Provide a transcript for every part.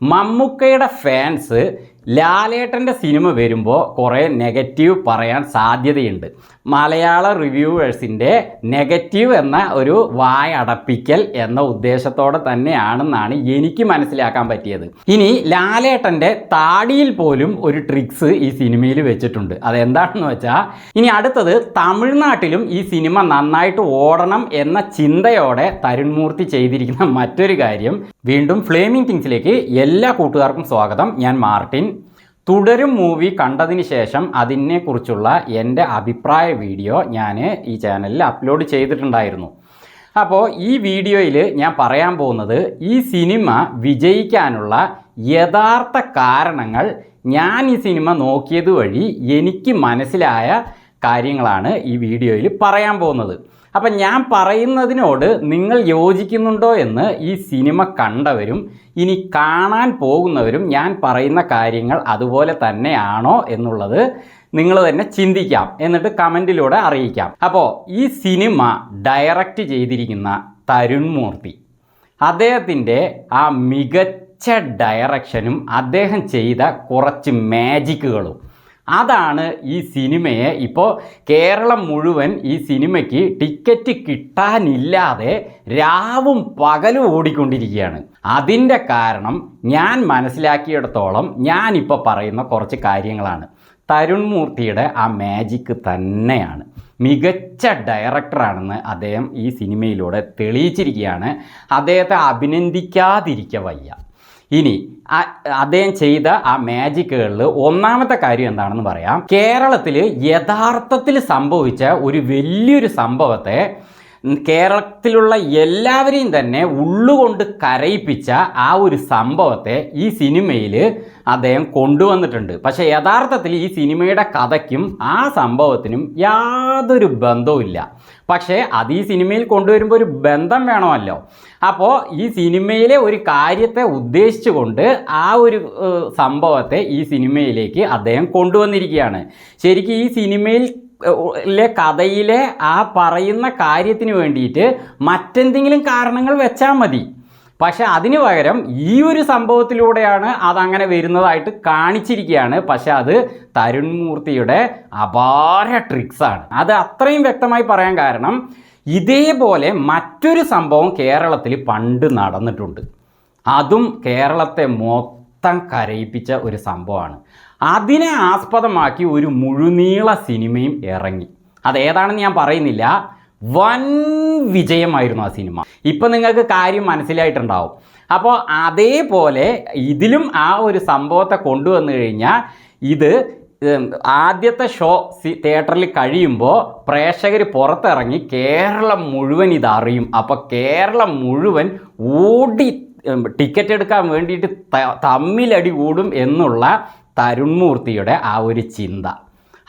മമ്മൂക്കയുടെ ഫാൻസ് ലാലേട്ടൻ്റെ സിനിമ വരുമ്പോൾ കുറേ നെഗറ്റീവ് പറയാൻ സാധ്യതയുണ്ട്. മലയാള റിവ്യൂവേഴ്സിൻ്റെ നെഗറ്റീവ് എന്ന ഒരു വായടപ്പിക്കൽ എന്ന ഉദ്ദേശത്തോടെ തന്നെയാണെന്നാണ് എനിക്ക് മനസ്സിലാക്കാൻ പറ്റിയത്. ഇനി ലാലേട്ടൻ്റെ താടിയിൽ പോലും ഒരു ട്രിക്സ് ഈ സിനിമയിൽ വെച്ചിട്ടുണ്ട്. അതെന്താണെന്ന് വെച്ചാൽ, ഇനി അടുത്തത് തമിഴ്നാട്ടിലും ഈ സിനിമ നന്നായിട്ട് ഓടണം എന്ന ചിന്തയോടെ തരുൺമൂർത്തി ചെയ്തിരിക്കുന്ന മറ്റൊരു കാര്യം. വീണ്ടും ഫ്ലേമിംഗ് തിങ്സിലേക്ക് എല്ലാ കൂട്ടുകാർക്കും സ്വാഗതം. ഞാൻ മാർട്ടിൻ. തുടരും മൂവി കണ്ടതിന് ശേഷം അതിനെക്കുറിച്ചുള്ള എൻ്റെ അഭിപ്രായ വീഡിയോ ഞാൻ ഈ ചാനലിൽ അപ്ലോഡ് ചെയ്തിട്ടുണ്ടായിരുന്നു. അപ്പോൾ ഈ വീഡിയോയിൽ ഞാൻ പറയാൻ പോകുന്നത് ഈ സിനിമ വിജയിക്കാനുള്ള യഥാർത്ഥ കാരണങ്ങൾ ഞാൻ ഈ സിനിമ നോക്കിയത് വഴി എനിക്ക് മനസ്സിലായ കാര്യങ്ങളാണ് ഈ വീഡിയോയിൽ പറയാൻ പോകുന്നത്. അപ്പം ഞാൻ പറയുന്നതിനോട് നിങ്ങൾ യോജിക്കുന്നുണ്ടോ എന്ന് ഈ സിനിമ കണ്ടവരും ഇനി കാണാൻ പോകുന്നവരും ഞാൻ പറയുന്ന കാര്യങ്ങൾ അതുപോലെ തന്നെയാണോ എന്നുള്ളത് നിങ്ങൾ തന്നെ ചിന്തിക്കാം, എന്നിട്ട് കമൻറ്റിലൂടെ അറിയിക്കാം. അപ്പോൾ ഈ സിനിമ ഡയറക്റ്റ് ചെയ്തിരിക്കുന്ന തരുൺമൂർത്തി, അദ്ദേഹത്തിൻ്റെ ആ മികച്ച ഡയറക്ഷനും അദ്ദേഹം ചെയ്ത കുറച്ച് മാജിക്കുകളും, അതാണ് ഈ സിനിമയെ ഇപ്പോൾ കേരളം മുഴുവൻ ഈ സിനിമയ്ക്ക് ടിക്കറ്റ് കിട്ടാനില്ലാതെ രാവും പകലും ഓടിക്കൊണ്ടിരിക്കുകയാണ്. അതിൻ്റെ കാരണം ഞാൻ മനസ്സിലാക്കിയിടത്തോളം ഞാനിപ്പോൾ പറയുന്ന കുറച്ച് കാര്യങ്ങളാണ്. തരുൺമൂർത്തിയുടെ ആ മാജിക്ക് തന്നെയാണ്. മികച്ച ഡയറക്ടറാണെന്ന് അദ്ദേഹം ഈ സിനിമയിലൂടെ തെളിയിച്ചിരിക്കുകയാണ്. അദ്ദേഹത്തെ അഭിനന്ദിക്കാതിരിക്കുക വയ്യ. ഇനി അദ്ദേഹം ചെയ്ത ആ മാജിക്കുകളിൽ ഒന്നാമത്തെ കാര്യം എന്താണെന്ന് പറയാം. കേരളത്തിൽ യഥാർത്ഥത്തിൽ സംഭവിച്ച ഒരു വലിയൊരു സംഭവത്തെ കേരളത്തിലുള്ള എല്ലാവരെയും തന്നെ ഉള്ളുകൊണ്ട് കരയിപ്പിച്ച ആ ഒരു സംഭവത്തെ ഈ സിനിമയിൽ അദ്ദേഹം കൊണ്ടുവന്നിട്ടുണ്ട്. പക്ഷേ യഥാർത്ഥത്തിൽ ഈ സിനിമയുടെ കഥയ്ക്കും ആ സംഭവത്തിനും യാതൊരു ബന്ധവുമില്ല. പക്ഷേ അത് ഈ സിനിമയിൽ കൊണ്ടുവരുമ്പോൾ ഒരു ബന്ധം വേണമല്ലോ. അപ്പോൾ ഈ സിനിമയിലെ ഒരു കാര്യത്തെ ഉദ്ദേശിച്ചുകൊണ്ട് ആ ഒരു സംഭവത്തെ ഈ സിനിമയിലേക്ക് അദ്ദേഹം കൊണ്ടുവന്നിരിക്കുകയാണ്. ശരിക്കും ഈ സിനിമയിൽ കഥയിലെ ആ പറയുന്ന കാര്യത്തിന് വേണ്ടിയിട്ട് മറ്റെന്തെങ്കിലും കാരണങ്ങൾ വെച്ചാൽ മതി. പക്ഷെ അതിന് പകരം ഈ ഒരു സംഭവത്തിലൂടെയാണ് അതങ്ങനെ വരുന്നതായിട്ട് കാണിച്ചിരിക്കുകയാണ്. പക്ഷെ അത് തരുൺമൂർത്തിയുടെ അപാര ട്രിക്സാണ്. അത് അത്രയും വ്യക്തമായി പറയാൻ കാരണം, ഇതേപോലെ മറ്റൊരു സംഭവം കേരളത്തിൽ പണ്ട് നടന്നിട്ടുണ്ട്. അതും കേരളത്തെ മൊത്തം കരയിപ്പിച്ച ഒരു സംഭവമാണ്. അതിനെ ആസ്പദമാക്കി ഒരു മുഴുനീള സിനിമയും ഇറങ്ങി. അതേതാണെന്ന് ഞാൻ പറയുന്നില്ല. വൻ വിജയമായിരുന്നു ആ സിനിമ. ഇപ്പം നിങ്ങൾക്ക് കാര്യം മനസ്സിലായിട്ടുണ്ടാവും. അപ്പോൾ അതേപോലെ ഇതിലും ആ ഒരു സംഭവത്തെ കൊണ്ടുവന്നു കഴിഞ്ഞാൽ, ഇത് ആദ്യത്തെ ഷോ തിയേറ്ററിൽ കഴിയുമ്പോൾ പ്രേക്ഷകർ പുറത്തിറങ്ങി കേരളം മുഴുവൻ ഇതറിയും. അപ്പോൾ കേരളം മുഴുവൻ ഓടി ടിക്കറ്റ് എടുക്കാൻ വേണ്ടിയിട്ട് തമ്മിലടി കൂടും എന്നുള്ള തരുൺമൂർത്തിയുടെ ആ ഒരു ചിന്ത,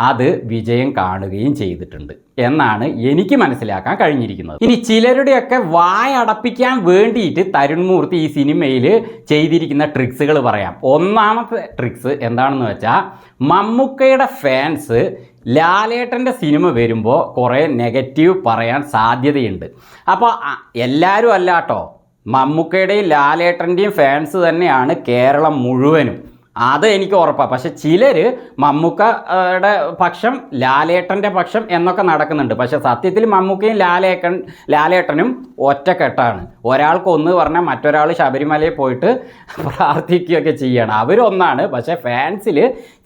അത് വിജയം കാണുകയും ചെയ്തിട്ടുണ്ട് എന്നാണ് എനിക്ക് മനസ്സിലാക്കാൻ കഴിഞ്ഞിരിക്കുന്നത്. ഇനി ചിലരുടെയൊക്കെ വായടപ്പിക്കാൻ വേണ്ടിയിട്ട് തരുൺമൂർത്തി ഈ സിനിമയിൽ ചെയ്തിരിക്കുന്ന ട്രിക്സുകൾ പറയാം. ഒന്നാമത്തെ ട്രിക്സ് എന്താണെന്ന് വെച്ചാൽ, മമ്മൂക്കയുടെ ഫാൻസ് ലാലേട്ടൻ്റെ സിനിമ വരുമ്പോൾ കുറേ നെഗറ്റീവ് പറയാൻ സാധ്യതയുണ്ട്. അപ്പോൾ എല്ലാവരും അല്ല കേട്ടോ, മമ്മൂക്കയുടെയും ലാലേട്ടൻ്റെയും ഫാൻസ് തന്നെയാണ് കേരളം മുഴുവനും. അത് എനിക്ക് ഉറപ്പാണ്. പക്ഷെ ചിലർ മമ്മൂക്കയുടെ പക്ഷം ലാലേട്ടൻ്റെ പക്ഷം എന്നൊക്കെ നടക്കുന്നുണ്ട്. പക്ഷെ സത്യത്തിൽ മമ്മൂക്കയും ലാലേട്ടനും ഒറ്റക്കെട്ടാണ്. ഒരാൾക്ക് ഒന്ന് പറഞ്ഞാൽ മറ്റൊരാൾ ശബരിമലയിൽ പോയിട്ട് പ്രാർത്ഥിക്കുകയൊക്കെ ചെയ്യണം. അവരൊന്നാണ്. പക്ഷെ ഫാൻസിൽ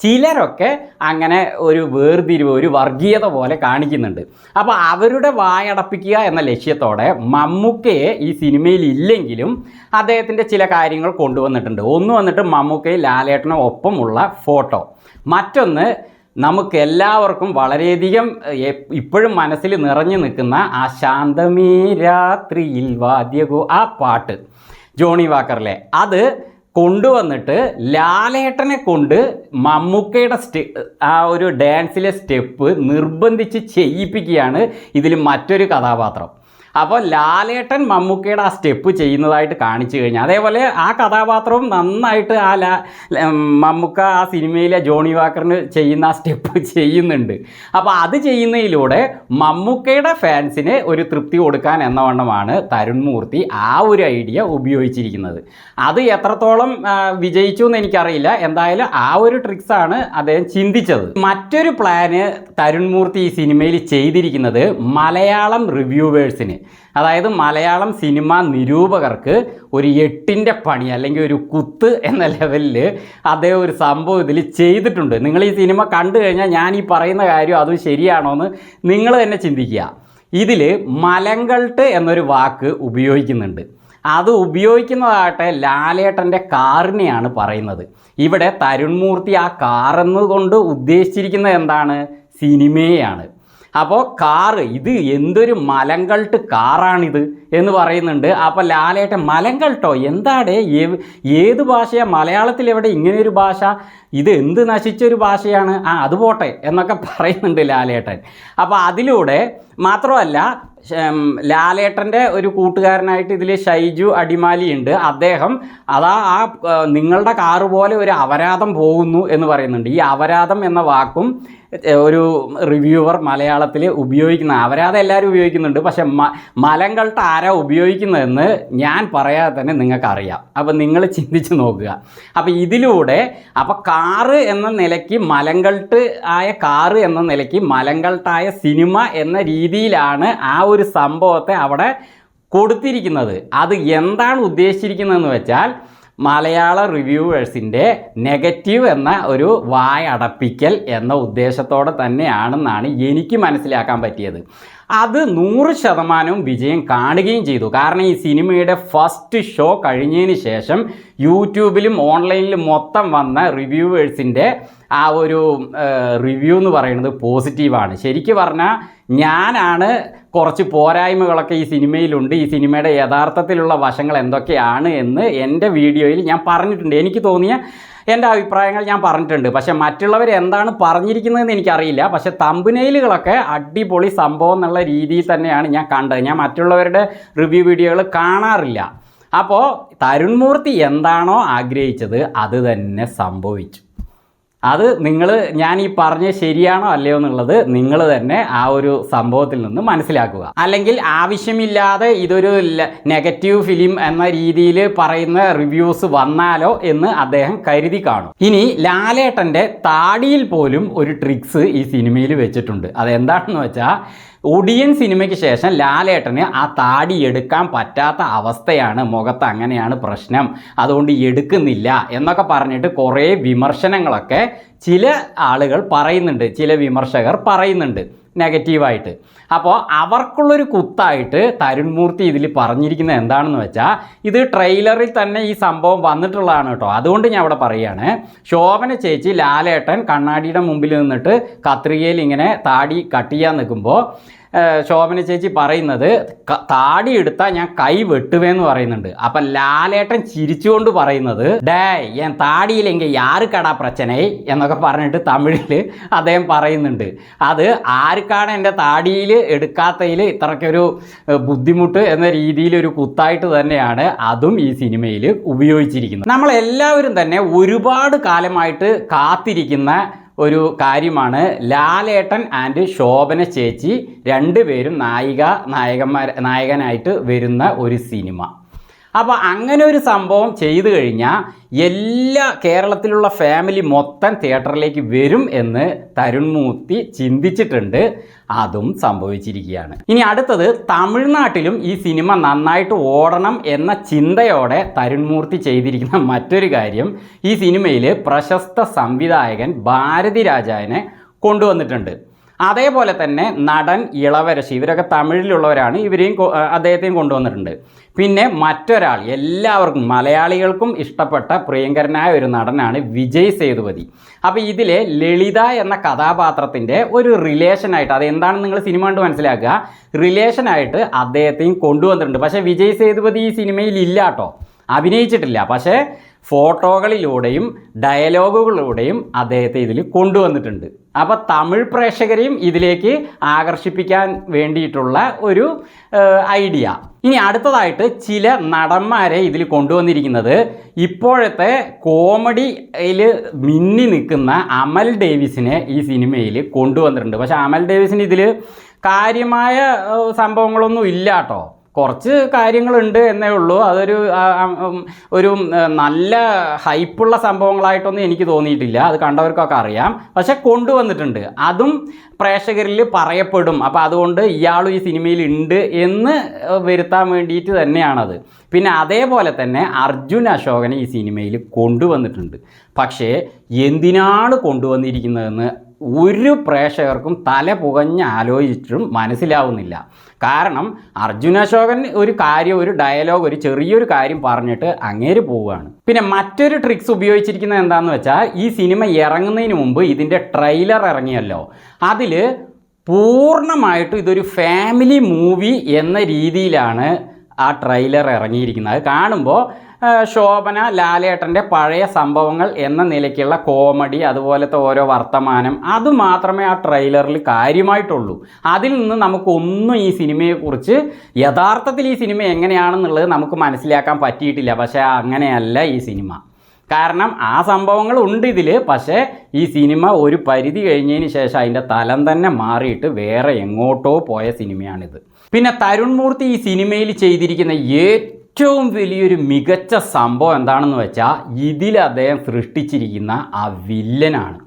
ചിലരൊക്കെ അങ്ങനെ ഒരു വേർതിരിവ്, ഒരു വർഗീയത പോലെ കാണിക്കുന്നുണ്ട്. അപ്പോൾ അവരുടെ വായടപ്പിക്കുക എന്ന ലക്ഷ്യത്തോടെ മമ്മൂക്കയെ ഈ സിനിമയിൽ ഇല്ലെങ്കിലും അദ്ദേഹത്തിൻ്റെ ചില കാര്യങ്ങൾ കൊണ്ടുവന്നിട്ടുണ്ട്. ഒന്ന് വന്നിട്ട് മമ്മൂക്കയും ലാലേട്ടനും ഒപ്പമുള്ള ഫോട്ടോ. മറ്റൊന്ന്, നമുക്ക് എല്ലാവർക്കും വളരെയധികം ഇപ്പോഴും മനസ്സിൽ നിറഞ്ഞു നിൽക്കുന്ന ആ ശാന്തമേ രാത്രിയിൽ വാദ്യഗോ, ആ പാട്ട് ജോണി വാക്കറിലെ, അത് കൊണ്ടുവന്നിട്ട് ലാലേട്ടനെ കൊണ്ട് മമ്മൂക്കയുടെ ആ ഒരു ഡാൻസിലെ സ്റ്റെപ്പ് നിർബന്ധിച്ച് ചെയ്യിപ്പിക്കുകയാണ് ഇതിൽ മറ്റൊരു കഥാപാത്രം. അപ്പോൾ ലാലേട്ടൻ മമ്മൂക്കയുടെ ആ സ്റ്റെപ്പ് ചെയ്യുന്നതായിട്ട് കാണിച്ചു കഴിഞ്ഞാൽ, അതേപോലെ ആ കഥാപാത്രവും നന്നായിട്ട് മമ്മൂക്ക ആ സിനിമയിലെ ജോണി വാക്കറിന് ചെയ്യുന്ന ആ സ്റ്റെപ്പ് ചെയ്യുന്നുണ്ട്. അപ്പോൾ അത് ചെയ്യുന്നതിലൂടെ മമ്മൂക്കയുടെ ഫാൻസിന് ഒരു തൃപ്തി കൊടുക്കാൻ എന്നവണ്ണമാണ് തരുൺ മൂർത്തി ആ ഒരു ഐഡിയ ഉപയോഗിച്ചിരിക്കുന്നത്. അത് എത്രത്തോളം വിജയിച്ചു എന്ന് എനിക്കറിയില്ല. എന്തായാലും ആ ഒരു ട്രിക്സാണ് അദ്ദേഹം ചിന്തിച്ചത്. മറ്റൊരു പ്ലാന് തരുൺ മൂർത്തി ഈ സിനിമയിൽ ചെയ്തിരിക്കുന്നത് മലയാളം റിവ്യൂവേഴ്സിന്, അതായത് മലയാളം സിനിമ നിരൂപകർക്ക് ഒരു 8ന്റെ പണി അല്ലെങ്കിൽ ഒരു കുത്ത് എന്ന ലെവലിൽ അദ്ദേഹം ഒരു സംഭവം ഇതിൽ ചെയ്തിട്ടുണ്ട്. നിങ്ങൾ ഈ സിനിമ കണ്ടു കഴിഞ്ഞാൽ ഞാൻ ഈ പറയുന്ന കാര്യം അതും ശരിയാണോ എന്ന് നിങ്ങൾ തന്നെ ചിന്തിക്കുക. ഇതിൽ മലങ്കൾട്ട് എന്നൊരു വാക്ക് ഉപയോഗിക്കുന്നുണ്ട്. അത് ഉപയോഗിക്കുന്നതാകട്ടെ ലാലേട്ടൻ്റെ കാറിനെയാണ് പറയുന്നത്. ഇവിടെ തരുൺ മൂർത്തി ആ കാറെന്നുകൊണ്ട് ഉദ്ദേശിച്ചിരിക്കുന്നത് എന്താണ്? സിനിമയെയാണ്. അപ്പോൾ കാറ്, ഇത് എന്തൊരു മലങ്കൾട്ട് കാറാണിത് എന്ന് പറയുന്നുണ്ട്. അപ്പോൾ ലാലേട്ടൻ മലങ്കൾട്ടോ എന്താണ്, ഏത് ഭാഷയാണ്, മലയാളത്തിൽ എവിടെ ഇങ്ങനെയൊരു ഭാഷ, ഇത് എന്ത് നശിച്ചൊരു ഭാഷയാണ്, അത് പോട്ടെ എന്നൊക്കെ പറയുന്നുണ്ട് ലാലേട്ടൻ. അപ്പോൾ അതിലൂടെ മാത്രമല്ല, ലാലേട്ടൻ്റെ ഒരു കൂട്ടുകാരനായിട്ട് ഇതിൽ ഷൈജു അടിമാലി ഉണ്ട്. അദ്ദേഹം നിങ്ങളുടെ കാറ് പോലെ ഒരു അപരാധം പോകുന്നു എന്ന് പറയുന്നുണ്ട്. ഈ അപരാധം എന്ന വാക്കും ഒരു റിവ്യൂവർ മലയാളത്തിൽ ഉപയോഗിക്കുന്ന, അപരാധം എല്ലാവരും ഉപയോഗിക്കുന്നുണ്ട്, പക്ഷെ മലങ്കൾട്ട് ആരാ ഉപയോഗിക്കുന്നതെന്ന് ഞാൻ പറയാതെ തന്നെ നിങ്ങൾക്കറിയാം. അപ്പോൾ നിങ്ങൾ ചിന്തിച്ച് നോക്കുക. അപ്പോൾ ഇതിലൂടെ കാറ് എന്ന നിലയ്ക്ക് മലങ്കൾട്ട് ആയ കാറ് എന്ന നിലയ്ക്ക് മലങ്കൾട്ടായ സിനിമ എന്ന രീതിയിലാണ് ആ ഒരു സംഭവത്തെ അവിടെ കൊടുത്തിരിക്കുന്നത്. അത് എന്താണ് ഉദ്ദേശിച്ചിരിക്കുന്നതെന്ന് വെച്ചാൽ, മലയാള റിവ്യൂവേഴ്സിൻ്റെ നെഗറ്റീവ് എന്ന ഒരു വായടപ്പിക്കൽ എന്ന ഉദ്ദേശത്തോടെ തന്നെയാണെന്നാണ് എനിക്ക് മനസ്സിലാക്കാൻ പറ്റിയത്. അത് 100% വിജയം കാണുകയും ചെയ്തു. കാരണം ഈ സിനിമയുടെ ഫസ്റ്റ് ഷോ കഴിഞ്ഞതിന് ശേഷം യൂട്യൂബിലും ഓൺലൈനിലും മൊത്തം വന്ന റിവ്യൂവേഴ്സിൻ്റെ ആ ഒരു റിവ്യൂ എന്ന് പറയുന്നത് പോസിറ്റീവാണ്. ശരിക്കും പറഞ്ഞാൽ ഞാനാണ് കുറച്ച് പോരായ്മകളൊക്കെ ഈ സിനിമയിലുണ്ട്, ഈ സിനിമയുടെ യഥാർത്ഥത്തിലുള്ള വശങ്ങൾ എന്തൊക്കെയാണ് എന്ന് എൻ്റെ വീഡിയോയിൽ ഞാൻ പറഞ്ഞിട്ടുണ്ട്. എനിക്ക് തോന്നിയ എൻ്റെ അഭിപ്രായങ്ങൾ ഞാൻ പറഞ്ഞിട്ടുണ്ട്. പക്ഷേ മറ്റുള്ളവർ എന്താണ് പറഞ്ഞിരിക്കുന്നതെന്ന് എനിക്കറിയില്ല. പക്ഷേ തമ്പുനെയിലുകളൊക്കെ അടിപൊളി സംഭവം എന്നുള്ള രീതിയിൽ തന്നെയാണ് ഞാൻ കണ്ടത്. ഞാൻ മറ്റുള്ളവരുടെ റിവ്യൂ വീഡിയോകൾ കാണാറില്ല. അപ്പോൾ തരുൺ മൂർത്തി എന്താണോ ആഗ്രഹിച്ചത് അത് തന്നെ സംഭവിച്ചു. അത് ഞാൻ ഈ പറഞ്ഞത് ശരിയാണോ അല്ലയോ എന്നുള്ളത് നിങ്ങൾ തന്നെ ആ ഒരു സംഭവത്തിൽ നിന്ന് മനസ്സിലാക്കുക. അല്ലെങ്കിൽ ആവശ്യമില്ലാതെ ഇതൊരു നെഗറ്റീവ് ഫിലിം എന്ന രീതിയിൽ പറയുന്ന റിവ്യൂസ് വന്നാലോ എന്ന് അദ്ദേഹം കരുതി കാണും. ഇനി ലാലേട്ടൻ്റെ താടിയിൽ പോലും ഒരു ട്രിക്സ് ഈ സിനിമയിൽ വെച്ചിട്ടുണ്ട്. അതെന്താണെന്ന് വെച്ചാൽ, ഒടിയൻ സിനിമയ്ക്ക് ശേഷം ലാലേട്ടന് ആ താടി എടുക്കാൻ പറ്റാത്ത അവസ്ഥയാണ്, മുഖത്ത് അങ്ങനെയാണ് പ്രശ്നം, അതുകൊണ്ട് എടുക്കുന്നില്ല എന്നൊക്കെ പറഞ്ഞിട്ട് കുറേ വിമർശനങ്ങളൊക്കെ ചില ആളുകൾ പറയുന്നുണ്ട്, ചില വിമർശകർ പറയുന്നുണ്ട് നെഗറ്റീവായിട്ട്. അപ്പോൾ അവർക്കുള്ളൊരു കുത്തായിട്ട് തരുൺ മൂർത്തി ഇതിൽ പറഞ്ഞിരിക്കുന്നത് എന്താണെന്ന് വെച്ചാൽ, ഇത് ട്രെയിലറിൽ തന്നെ ഈ സംഭവം വന്നിട്ടുള്ളതാണ് കേട്ടോ. അതുകൊണ്ട് ഞാൻ അവിടെ പറയുകയാണ്, ശോഭന ചേച്ചി ലാലേട്ടൻ കണ്ണാടിയുടെ മുമ്പിൽ നിന്നിട്ട് കത്രികയിൽ ഇങ്ങനെ താടി കട്ട് ചെയ്യാൻ നിൽക്കുമ്പോൾ ശോഭന ചേച്ചി പറയുന്നത്, താടി എടുത്താൽ ഞാൻ കൈ വെട്ടുവേന്ന് പറയുന്നുണ്ട്. അപ്പം ലാലേട്ടൻ ചിരിച്ചുകൊണ്ട് പറയുന്നത്, എൻ താടിയിലെങ്കിൽ യാർക്കടാ പ്രശ്നേ എന്നൊക്കെ പറഞ്ഞിട്ട് തമിഴിൽ അദ്ദേഹം പറയുന്നുണ്ട്. അത് ആർക്കാണ് എൻ്റെ താടിയിൽ എടുക്കാത്തതിൽ ഇത്രയ്ക്കൊരു ബുദ്ധിമുട്ട് എന്ന രീതിയിലൊരു കുത്തായിട്ട് തന്നെയാണ് അതും ഈ സിനിമയിൽ ഉപയോഗിച്ചിരിക്കുന്നത്. നമ്മളെല്ലാവരും തന്നെ ഒരുപാട് കാലമായിട്ട് കാത്തിരിക്കുന്ന ഒരു കാര്യമാണ് ലാലേട്ടൻ ആൻഡ് ശോഭന ചേച്ചി രണ്ടുപേരും നായകനായിട്ട് വരുന്ന ഒരു സിനിമ. അപ്പോൾ അങ്ങനെ ഒരു സംഭവം ചെയ്തു കഴിഞ്ഞാൽ കേരളത്തിലുള്ള ഫാമിലി മൊത്തം തിയേറ്ററിലേക്ക് വരും എന്ന് തരുൺ മൂർത്തി ചിന്തിച്ചിട്ടുണ്ട്. അതും സംഭവിച്ചിരിക്കുകയാണ്. ഇനി അടുത്തത്, തമിഴ്നാട്ടിലും ഈ സിനിമ നന്നായിട്ട് ഓടണം എന്ന ചിന്തയോടെ തരുൺ മൂർത്തി ചെയ്തിരിക്കുന്ന മറ്റൊരു കാര്യം, ഈ സിനിമയിൽ പ്രശസ്ത സംവിധായകൻ ഭാരതി രാജാവിനെ കൊണ്ടുവന്നിട്ടുണ്ട്. അതേപോലെ തന്നെ നടൻ ഇളവരശി, ഇവരൊക്കെ തമിഴിലുള്ളവരാണ്, അദ്ദേഹത്തെയും കൊണ്ടുവന്നിട്ടുണ്ട്. പിന്നെ മറ്റൊരാൾ, എല്ലാവർക്കും മലയാളികൾക്കും ഇഷ്ടപ്പെട്ട പ്രിയങ്കരനായ ഒരു നടനാണ് വിജയ് സേതുപതി. അപ്പോൾ ഇതിലെ ലളിത എന്ന കഥാപാത്രത്തിൻ്റെ ഒരു റിലേഷനായിട്ട്, അതെന്താണെന്ന് നിങ്ങൾ സിനിമ കണ്ട് മനസ്സിലാക്കുക, റിലേഷനായിട്ട് അദ്ദേഹത്തെയും കൊണ്ടുവന്നിട്ടുണ്ട്. പക്ഷേ വിജയ് സേതുപതി ഈ സിനിമയിൽ ഇല്ല കേട്ടോ, അഭിനയിച്ചിട്ടില്ല. പക്ഷേ ഫോട്ടോകളിലൂടെയും ഡയലോഗുകളിലൂടെയും അദ്ദേഹത്തെ ഇതിൽ കൊണ്ടുവന്നിട്ടുണ്ട്. അപ്പോൾ തമിഴ് പ്രേക്ഷകരെയും ഇതിലേക്ക് ആകർഷിപ്പിക്കാൻ വേണ്ടിയിട്ടുള്ള ഒരു ഐഡിയ. ഇനി അടുത്തതായിട്ട് ചില നടന്മാരെ ഇതിൽ കൊണ്ടുവന്നിരിക്കുന്നത് ഇപ്പോഴത്തെ കോമഡിയിൽ മിന്നി നിൽക്കുന്ന അമൽ ഡേവിസിനെ ഈ സിനിമയിൽ കൊണ്ടുവന്നിട്ടുണ്ട്. പക്ഷേ അമൽ ഡേവിസിന് ഇതിൽ കാര്യമായ സംഭവങ്ങളൊന്നും ഇല്ല കേട്ടോ. കുറച്ച് കാര്യങ്ങളുണ്ട് എന്നേ ഉള്ളൂ. അതൊരു ഒരു നല്ല ഹൈപ്പുള്ള സംഭവങ്ങളായിട്ടൊന്നും എനിക്ക് തോന്നിയിട്ടില്ല. അത് കണ്ടവർക്കൊക്കെ അറിയാം. പക്ഷെ കൊണ്ടുവന്നിട്ടുണ്ട്, അതും പ്രേക്ഷകരിൽ പറയപ്പെടും. അപ്പോൾ അതുകൊണ്ട് ഇയാളും ഈ സിനിമയിൽ ഉണ്ട് എന്ന് വരുത്താൻ വേണ്ടിയിട്ട് തന്നെയാണത്. പിന്നെ അതേപോലെ തന്നെ അർജുൻ അശോകനെ ഈ സിനിമയിൽ കൊണ്ടുവന്നിട്ടുണ്ട്. പക്ഷേ എന്തിനാണ് കൊണ്ടുവന്നിരിക്കുന്നതെന്ന് ഒരു പ്രേക്ഷകർക്കും തല പുകഞ്ഞ് ആലോചിച്ചിട്ടും മനസ്സിലാവുന്നില്ല. കാരണം അർജുൻ അശോകൻ ഒരു കാര്യം, ഒരു ഡയലോഗ്, ഒരു ചെറിയൊരു കാര്യം പറഞ്ഞിട്ട് അങ്ങേര് പോവുകയാണ്. പിന്നെ മറ്റൊരു ട്രിക്സ് ഉപയോഗിച്ചിരിക്കുന്നത് എന്താണെന്ന് വെച്ചാൽ, ഈ സിനിമ ഇറങ്ങുന്നതിന് മുമ്പ് ഇതിൻ്റെ ട്രെയിലർ ഇറങ്ങിയല്ലോ, അതിൽ പൂർണ്ണമായിട്ടും ഇതൊരു ഫാമിലി മൂവി എന്ന രീതിയിലാണ് ആ ട്രെയിലർ ഇറങ്ങിയിരിക്കുന്നത്. അത് കാണുമ്പോൾ ശോഭന, ലാലേട്ടൻ്റെ പഴയ സംഭവങ്ങൾ എന്ന നിലയ്ക്കുള്ള കോമഡി, അതുപോലത്തെ ഓരോ വർത്തമാനം, അതുമാത്രമേ ആ ട്രെയിലറിൽ കാര്യമായിട്ടുള്ളൂ. അതിൽ നിന്ന് നമുക്കൊന്നും ഈ സിനിമയെക്കുറിച്ച് യഥാർത്ഥത്തിൽ ഈ സിനിമ എങ്ങനെയാണെന്നുള്ളത് നമുക്ക് മനസ്സിലാക്കാൻ പറ്റിയിട്ടില്ല. പക്ഷേ അങ്ങനെയല്ല ഈ സിനിമ. കാരണം ആ സംഭവങ്ങൾ ഉണ്ട് ഇതിൽ. പക്ഷേ ഈ സിനിമ ഒരു പരിധി കഴിഞ്ഞതിന് ശേഷം അതിൻ്റെ തലം തന്നെ മാറിയിട്ട് വേറെ എങ്ങോട്ടോ പോയ സിനിമയാണിത്. പിന്നെ തരുൺ മൂർത്തി ഈ സിനിമയിൽ ചെയ്തിരിക്കുന്ന ഏറ്റവും വലിയൊരു മികച്ച സംഭവം എന്താണെന്ന് വെച്ചാൽ, ഇതിൽ അദ്ദേഹം സൃഷ്ടിച്ചിരിക്കുന്ന ആ വില്ലനാണ്.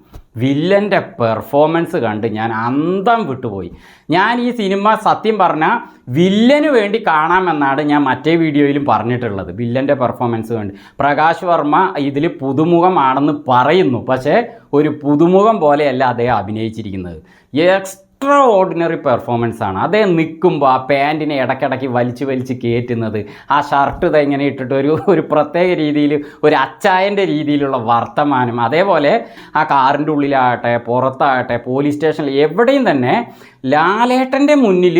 വില്ലൻ്റെ പെർഫോമൻസ് കണ്ട് ഞാൻ അന്തം വിട്ടുപോയി. ഞാൻ ഈ സിനിമ സത്യം പറഞ്ഞാൽ വില്ലന് വേണ്ടി കാണാമെന്നാണ് ഞാൻ മറ്റേ വീഡിയോയിലും പറഞ്ഞിട്ടുള്ളത്. വില്ലൻ്റെ പെർഫോമൻസ് വേണ്ടി പ്രകാശ് വർമ്മ ഇതിൽ പുതുമുഖമാണെന്ന് പറയുന്നു. പക്ഷേ ഒരു പുതുമുഖം പോലെയല്ല അദ്ദേഹം അഭിനയിച്ചിരിക്കുന്നത്. എക്സ്ട്രാ ഓർഡിനറി പെർഫോമൻസ് ആണ്. അദ്ദേഹം നിൽക്കുമ്പോൾ ആ പാൻറ്റിനെ ഇടയ്ക്കിടയ്ക്ക് വലിച്ച് കയറ്റുന്നത്, ആ ഷർട്ട് ഇങ്ങനെ ഇട്ടിട്ട് ഒരു പ്രത്യേക രീതിയിൽ, ഒരു അച്ചായൻ്റെ രീതിയിലുള്ള വർത്തമാനം, അതേപോലെ ആ കാറിൻ്റെ ഉള്ളിലാകട്ടെ പുറത്താകട്ടെ പോലീസ് സ്റ്റേഷനിൽ എവിടെയും തന്നെ ലാലേട്ടൻ്റെ മുന്നിൽ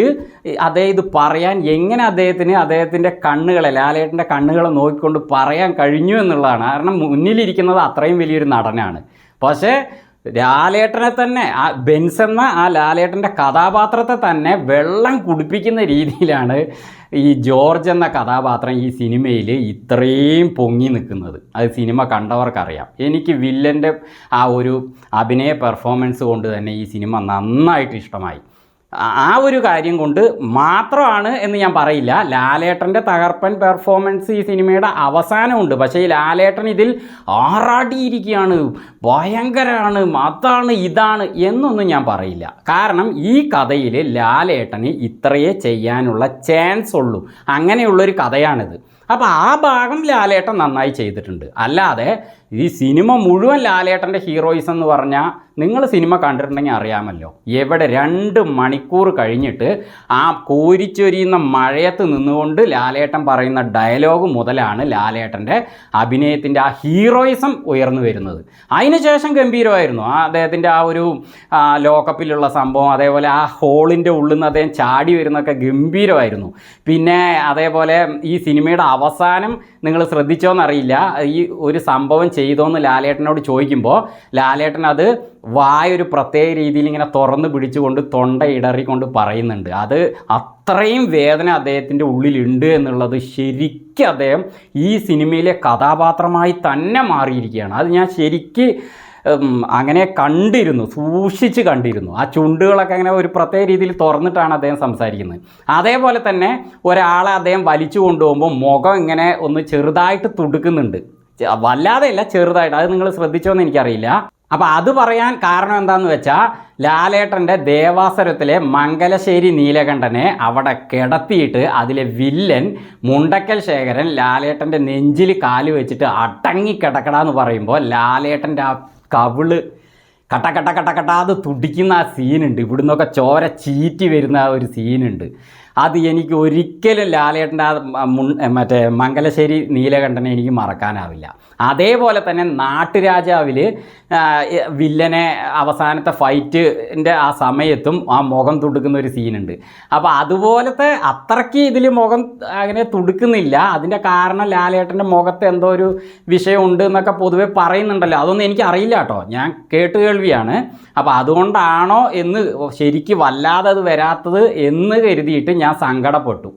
അദ്ദേഹം ഇത് പറയാൻ എങ്ങനെ അദ്ദേഹത്തിൻ്റെ കണ്ണുകളെ, ലാലേട്ടൻ്റെ കണ്ണുകളെ നോക്കിക്കൊണ്ട് പറയാൻ കഴിഞ്ഞു എന്നുള്ളതാണ്. കാരണം മുന്നിലിരിക്കുന്നത് അത്രയും വലിയൊരു നടനാണ്. പക്ഷേ ലാലേട്ടനെ തന്നെ, ആ ബെൻസ് എന്ന ആ ലാലേട്ടൻ്റെ കഥാപാത്രത്തെ തന്നെ വെള്ളം കുടിപ്പിക്കുന്ന രീതിയിലാണ് ഈ ജോർജ് എന്ന കഥാപാത്രം ഈ സിനിമയിൽ ഇത്രയും പൊങ്ങി നിൽക്കുന്നത്. അത് സിനിമ കണ്ടവർക്കറിയാം. എനിക്ക് വില്ലൻ്റെ ആ ഒരു അഭിനയ പെർഫോമൻസ് കൊണ്ട് തന്നെ ഈ സിനിമ നന്നായിട്ട് ഇഷ്ടമായി. ആ ഒരു കാര്യം കൊണ്ട് മാത്രമാണ് എന്ന് ഞാൻ പറയില്ല. ലാലേട്ടൻ്റെ തകർപ്പൻ പെർഫോമൻസ് ഈ സിനിമയുടെ അവസാനമുണ്ട്. പക്ഷേ ഈ ലാലേട്ടൻ ഇതിൽ ആറാടിയിരിക്കുകയാണ്, ഭയങ്കരമാണ്, അതാണ് ഇതാണ് എന്നൊന്നും ഞാൻ പറയില്ല. കാരണം ഈ കഥയിൽ ലാലേട്ടന് ഇത്രയേ ചെയ്യാനുള്ള ചാൻസ് ഉള്ളൂ. അങ്ങനെയുള്ളൊരു കഥയാണിത്. അപ്പോൾ ആ ഭാഗം ലാലേട്ടൻ നന്നായി ചെയ്തിട്ടുണ്ട്. അല്ലാതെ ഈ സിനിമ മുഴുവൻ ലാലേട്ടൻ്റെ ഹീറോയിസം എന്ന് പറഞ്ഞാൽ, നിങ്ങൾ സിനിമ കണ്ടിട്ടുണ്ടെങ്കിൽ അറിയാമല്ലോ, എവിടെ 2 മണിക്കൂർ കഴിഞ്ഞിട്ട് ആ കോരിച്ചൊരിയുന്ന മഴയത്ത് നിന്നുകൊണ്ട് ലാലേട്ടൻ പറയുന്ന ഡയലോഗ് മുതലാണ് ലാലേട്ടൻ്റെ അഭിനയത്തിൻ്റെ ആ ഹീറോയിസം ഉയർന്നു വരുന്നത്. അതിനുശേഷം ഗംഭീരമായിരുന്നു അദ്ദേഹത്തിൻ്റെ ആ ഒരു ലോക്കപ്പിലുള്ള സംഭവം, അതേപോലെ ആ ഹോളിൻ്റെ ഉള്ളിൽ നിന്ന് അദ്ദേഹം ചാടി വരുന്നതൊക്കെ ഗംഭീരമായിരുന്നു. പിന്നെ അതേപോലെ ഈ സിനിമയുടെ അവസാനം നിങ്ങൾ ശ്രദ്ധിച്ചോന്നറിയില്ല, ഈ ഒരു സംഭവം ചെയ്തോന്ന് ലാലേട്ടനോട് ചോദിക്കുമ്പോൾ ലാലേട്ടൻ അത് വായൊരു പ്രത്യേക രീതിയിൽ ഇങ്ങനെ തുറന്ന് പിടിച്ചുകൊണ്ട് തൊണ്ട ഇടറിക്കൊണ്ട് പറയുന്നുണ്ട്. അത് അത്രയും വേദന അദ്ദേഹത്തിൻ്റെ ഉള്ളിലുണ്ട് എന്നുള്ളത് ശരിക്കും അദ്ദേഹം ഈ സിനിമയിലെ കഥാപാത്രമായി തന്നെ മാറിയിരിക്കുകയാണ്. അത് ഞാൻ ശരിക്ക് അങ്ങനെ കണ്ടിരുന്നു, സൂക്ഷിച്ച് കണ്ടിരുന്നു. ആ ചുണ്ടുകളൊക്കെ അങ്ങനെ ഒരു പ്രത്യേക രീതിയിൽ തുറന്നിട്ടാണ് അദ്ദേഹം സംസാരിക്കുന്നത്. അതേപോലെ തന്നെ ഒരാളെ അദ്ദേഹം വലിച്ചു കൊണ്ടുപോകുമ്പോൾ മുഖം ഇങ്ങനെ ഒന്ന് ചെറുതായിട്ട് തുടുക്കുന്നുണ്ട്, വല്ലാതെയല്ല ചെറുതായിട്ട്. അത് നിങ്ങൾ ശ്രദ്ധിച്ചോന്ന് എനിക്കറിയില്ല. അപ്പോൾ അത് പറയാൻ കാരണം എന്താണെന്ന് വെച്ചാൽ, ലാലേട്ടൻ്റെ ദേവാസുരത്തിലെ മംഗലശ്ശേരി നീലകണ്ഠനെ അവിടെ കിടത്തിയിട്ട് അതിലെ വില്ലൻ മുണ്ടക്കൽ ശേഖരൻ ലാലേട്ടൻ്റെ നെഞ്ചിൽ കാല് വെച്ചിട്ട് അടങ്ങി കിടക്കടാന്ന് പറയുമ്പോൾ ലാലേട്ടൻ്റെ ആ കവിള് കട്ട അത് തുടിക്കുന്ന ആ സീനുണ്ട്. ഇവിടുന്നൊക്കെ ചോര ചീറ്റി വരുന്ന ആ ഒരു സീനുണ്ട്. അത് എനിക്ക് ഒരിക്കലും ലാലേട്ടൻ്റെ മറ്റേ മംഗലശ്ശേരി നീലകണ്ഠനെ എനിക്ക് മറക്കാനാവില്ല. അതേപോലെ തന്നെ നാട്ടുരാജാവിൽ വില്ലനെ അവസാനത്തെ ഫൈറ്റിൻ്റെ ആ സമയത്തും ആ മുഖം തുടുക്കുന്ന ഒരു സീനുണ്ട്. അപ്പോൾ അതുപോലത്തെ അത്രയ്ക്ക് ഇതിൽ മുഖം അങ്ങനെ തുടുക്കുന്നില്ല. അതിൻ്റെ കാരണം ലാലേട്ടൻ്റെ മുഖത്ത് എന്തോ ഒരു വിഷയമുണ്ട് എന്നൊക്കെ പൊതുവെ പറയുന്നുണ്ടല്ലോ. അതൊന്നും എനിക്ക് അറിയില്ല കേട്ടോ, ഞാൻ കേട്ടുകേൾവിയാണ്. അപ്പോൾ അതുകൊണ്ടാണോ എന്ന് ശരിക്കും വല്ലാതെ അത് വരാത്തത് എന്ന് കരുതിയിട്ട് ഞാൻ സങ്കടപ്പെട്ടു.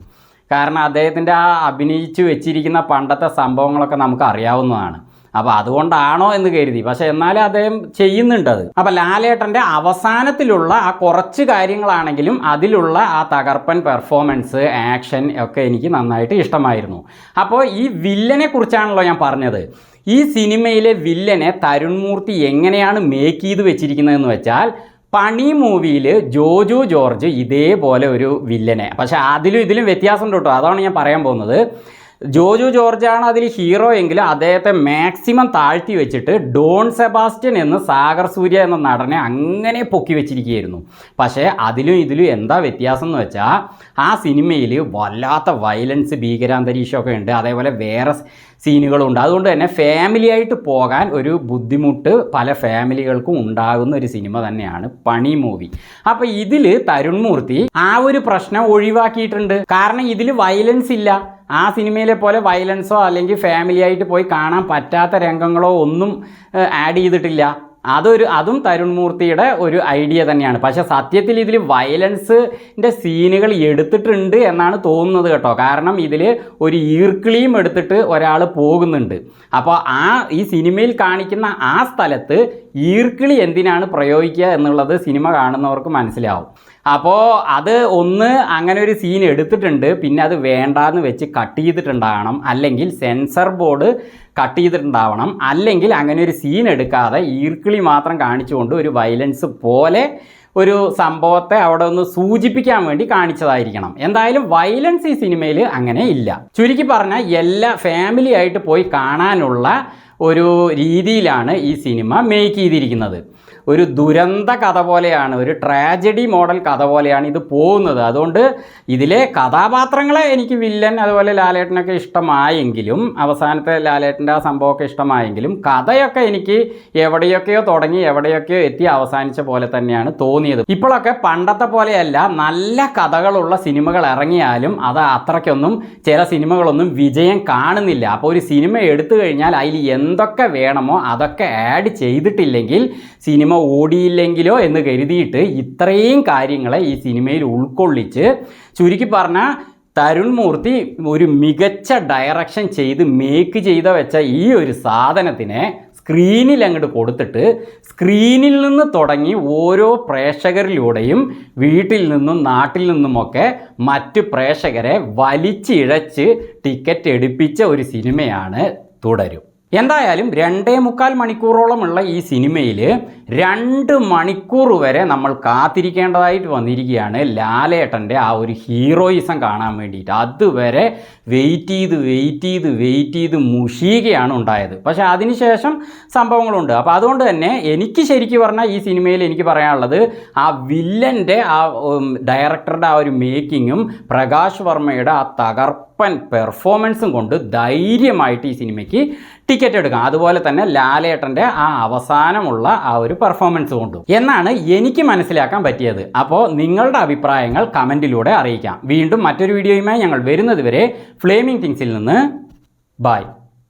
കാരണം അദ്ദേഹത്തിൻ്റെ ആ അഭിനയിച്ച് വെച്ചിരിക്കുന്ന പണ്ടത്തെ സംഭവങ്ങളൊക്കെ നമുക്ക് അറിയാവുന്നതാണ്. അപ്പോൾ അതുകൊണ്ടാണോ എന്ന് കരുതി. പക്ഷേ എന്നാലും അദ്ദേഹം ചെയ്യുന്നുണ്ട് അത്. അപ്പോൾ ലാലേട്ടൻ്റെ അവസാനത്തിലുള്ള ആ കുറച്ച് കാര്യങ്ങളാണെങ്കിലും അതിലുള്ള ആ തകർപ്പൻ പെർഫോമൻസ്, ആക്ഷൻ ഒക്കെ എനിക്ക് നന്നായിട്ട് ഇഷ്ടമായിരുന്നു. അപ്പോൾ ഈ വില്ലനെ കുറിച്ചാണല്ലോ ഞാൻ പറഞ്ഞത്. ഈ സിനിമയിലെ വില്ലനെ തരുൺ മൂർത്തി എങ്ങനെയാണ് മേക്ക് ചെയ്ത് വെച്ചിരിക്കുന്നതെന്ന് വെച്ചാൽ, പണി മൂവിയിൽ ജോജു ജോർജ് ഇതേപോലെ ഒരു വില്ലനെ, പക്ഷേ അതിലും ഇതിലും വ്യത്യാസമുണ്ട് കേട്ടോ. അതാണ് ഞാൻ പറയാൻ പോകുന്നത്. ജോജു ജോർജാണ് അതിൽ ഹീറോ എങ്കിൽ അദ്ദേഹത്തെ മാക്സിമം താഴ്ത്തി വെച്ചിട്ട് ഡോൺ സെബാസ്റ്റ്യൻ എന്ന് സാഗർ സൂര്യ എന്ന നടനെ അങ്ങനെ പൊക്കി വെച്ചിരിക്കുകയായിരുന്നു. പക്ഷേ അതിലും ഇതിലും എന്താ വ്യത്യാസം എന്ന് വെച്ചാൽ, ആ സിനിമയിൽ വല്ലാത്ത വയലൻസ്, ഭീകരാന്തരീക്ഷമൊക്കെ ഉണ്ട്. അതേപോലെ വേറെ സീനുകളുണ്ട്. അതുകൊണ്ട് തന്നെ ഫാമിലിയായിട്ട് പോകാൻ ഒരു ബുദ്ധിമുട്ട് പല ഫാമിലികൾക്കും ഉണ്ടാകുന്ന ഒരു സിനിമ തന്നെയാണ് പണി മൂവി. അപ്പോൾ ഇതിൽ തരുൺ മൂർത്തി ആ ഒരു പ്രശ്നം ഒഴിവാക്കിയിട്ടുണ്ട്. കാരണം ഇതിൽ വയലൻസ് ഇല്ല. ആ സിനിമയിലെ പോലെ വയലൻസോ അല്ലെങ്കിൽ ഫാമിലിയായിട്ട് പോയി കാണാൻ പറ്റാത്ത രംഗങ്ങളോ ഒന്നും ആഡ് ചെയ്തിട്ടില്ല. അതും തരുൺ മൂർത്തിയുടെ ഒരു ഐഡിയ തന്നെയാണ്. പക്ഷേ സത്യത്തിൽ ഇതിൽ വയലൻസിൻ്റെ സീനുകൾ എടുത്തിട്ടുണ്ട് എന്നാണ് തോന്നുന്നത് കേട്ടോ. കാരണം ഇതിൽ ഒരു ഈർക്കിളിയും എടുത്തിട്ട് ഒരാൾ പോകുന്നുണ്ട്. അപ്പോൾ ഈ സിനിമയിൽ കാണിക്കുന്ന ആ സ്ഥലത്ത് ഈർക്കിളി എന്തിനാണ് പ്രയോഗിക്കുക എന്നുള്ളത് സിനിമ കാണുന്നവർക്ക് മനസ്സിലാവും. അപ്പോൾ അത് അങ്ങനെ ഒരു സീൻ എടുത്തിട്ടുണ്ട്. പിന്നെ അത് വേണ്ടാന്ന് വെച്ച് കട്ട് ചെയ്തിട്ടുണ്ടാകണം, അല്ലെങ്കിൽ സെൻസർ ബോർഡ് കട്ട് ചെയ്തിട്ടുണ്ടാവണം, അല്ലെങ്കിൽ അങ്ങനെ ഒരു സീൻ എടുക്കാതെ ഈർക്കിളി മാത്രം കാണിച്ചുകൊണ്ട് ഒരു വയലൻസ് പോലെ ഒരു സംഭവത്തെ അവിടെ ഒന്ന് സൂചിപ്പിക്കാൻ വേണ്ടി കാണിച്ചതായിരിക്കണം. എന്തായാലും വയലൻസ് ഈ സിനിമയിൽ അങ്ങനെ ഇല്ല. ചുരുക്കി പറഞ്ഞാൽ എല്ലാ ഫാമിലി ആയിട്ട് പോയി കാണാനുള്ള ഒരു രീതിയിലാണ് ഈ സിനിമ മേക്ക് ചെയ്തിരിക്കുന്നത്. ഒരു ദുരന്ത കഥ പോലെയാണ്, ഒരു ട്രാജഡി മോഡൽ കഥ പോലെയാണ് ഇത് പോകുന്നത്. അതുകൊണ്ട് ഇതിലെ കഥാപാത്രങ്ങളെ എനിക്ക് വില്ലൻ അതുപോലെ ലാലേട്ടനൊക്കെ ഇഷ്ടമായെങ്കിലും, അവസാനത്തെ ലാലേട്ടൻ്റെ ആ സംഭവമൊക്കെ ഇഷ്ടമായെങ്കിലും, കഥയൊക്കെ എനിക്ക് എവിടെയൊക്കെയോ തുടങ്ങി എവിടെയൊക്കെയോ എത്തി അവസാനിച്ച പോലെ തന്നെയാണ് തോന്നിയത്. ഇപ്പോഴൊക്കെ പണ്ടത്തെ പോലെയല്ല, നല്ല കഥകളുള്ള സിനിമകൾ ഇറങ്ങിയാലും അത് അത്രയ്ക്കൊന്നും ചില സിനിമകളൊന്നും വിജയം കാണുന്നില്ല. അപ്പോൾ ഒരു സിനിമ എടുത്തു കഴിഞ്ഞാൽ അതിൽ എന്തൊക്കെ വേണമോ അതൊക്കെ ആഡ് ചെയ്തിട്ടില്ലെങ്കിൽ സിനിമ ഓടിയില്ലെങ്കിലോ എന്ന് കരുതിയിട്ട് ഇത്രയും കാര്യങ്ങളെ ഈ സിനിമയിൽ ഉൾക്കൊള്ളിച്ച്, ചുരുക്കി പറഞ്ഞാൽ തരുൺ മൂർത്തി ഒരു മികച്ച ഡയറക്ഷൻ ചെയ്ത് മേക്ക് ചെയ്ത വെച്ച ഈ ഒരു സാധനത്തിനെ സ്ക്രീനിൽ അങ്ങോട്ട് കൊടുത്തിട്ട്, സ്ക്രീനിൽ നിന്ന് തുടങ്ങി ഓരോ പ്രേക്ഷകരിലൂടെയും വീട്ടിൽ നിന്നും നാട്ടിൽ നിന്നുമൊക്കെ മറ്റ് പ്രേക്ഷകരെ വലിച്ചിഴച്ച് ടിക്കറ്റ് എടുപ്പിച്ച ഒരു സിനിമയാണ് തുടരും. എന്തായാലും 2.25 മണിക്കൂറോളമുള്ള ഈ സിനിമയിൽ 2 മണിക്കൂർ വരെ നമ്മൾ കാത്തിരിക്കേണ്ടതായിട്ട് വന്നിരിക്കുകയാണ് ലാലേട്ടൻ്റെ ആ ഒരു ഹീറോയിസം കാണാൻ വേണ്ടിയിട്ട്. അതുവരെ വെയിറ്റ് ചെയ്ത് മുഷിയുകയാണ് ഉണ്ടായത്. പക്ഷേ അതിനുശേഷം സംഭവങ്ങളുണ്ട്. അപ്പോൾ അതുകൊണ്ട് തന്നെ എനിക്ക് ശരിക്കും പറഞ്ഞാൽ ഈ സിനിമയിൽ എനിക്ക് പറയാനുള്ളത്, ആ വില്ലൻ്റെ ആ ഡയറക്ടറുടെ ആ ഒരു മേക്കിങ്ങും പ്രകാശ് വർമ്മയുടെ ആ തകർപ്പൻ പെർഫോമൻസും കൊണ്ട് ധൈര്യമായിട്ട് ഈ സിനിമയ്ക്ക് ടിക്കറ്റ് എടുക്കാം. അതുപോലെ തന്നെ ലാലേട്ടൻ്റെ ആ അവസാനമുള്ള ആ ഒരു പെർഫോമൻസ് കൊണ്ടും എന്നാണ് എനിക്ക് മനസ്സിലാക്കാൻ പറ്റിയത്. അപ്പോൾ നിങ്ങളുടെ അഭിപ്രായങ്ങൾ കമൻറ്റിലൂടെ അറിയിക്കാം. വീണ്ടും മറ്റൊരു വീഡിയോയുമായി ഞങ്ങൾ വരുന്നത് വരെ ഫ്ലേമിംഗ് തിങ്സിൽ നിന്ന് ബൈ.